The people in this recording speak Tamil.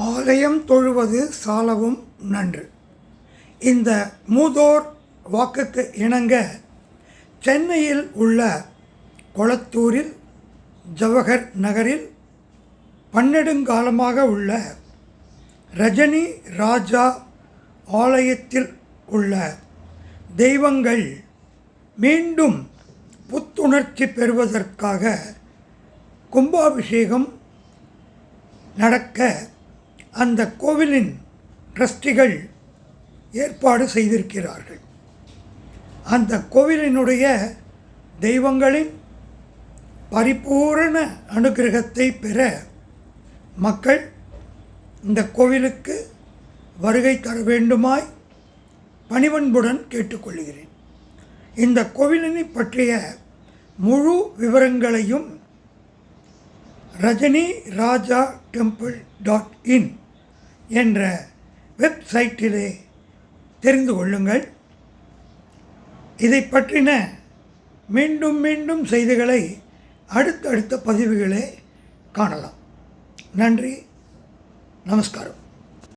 ஆலயம் தொழுவது சாலவும் நன்று. இந்த மூதோர் வாக்குக்கு இணங்க சென்னையில் உள்ள கொளத்தூரில் ஜவஹர் நகரில் பன்னெடுங்காலமாக உள்ள ரஜினி ராஜா ஆலயத்தில் உள்ள தெய்வங்கள் மீண்டும் புத்துணர்ச்சி பெறுவதற்காக கும்பாபிஷேகம் நடக்க அந்த கோவிலின் ட்ரஸ்டிகள் ஏற்பாடு செய்திருக்கிறார்கள். அந்த கோவிலினுடைய தெய்வங்களின் பரிபூரண அனுகிரகத்தை பெற மக்கள் இந்த கோவிலுக்கு வருகை தர வேண்டுமாய் பணிவன்புடன் கேட்டுக்கொள்கிறேன். இந்த கோவிலினை பற்றிய முழு விவரங்களையும் ரஜினி ராஜா டெம்பிள்.in என்ற வெப்சைட்டிலே தெரிந்து கொள்ளுங்கள். இதை பற்றின மீண்டும் மீண்டும் செய்திகளை அடுத்தடுத்த பதிவுகளே காணலாம். நன்றி, நமஸ்காரம்.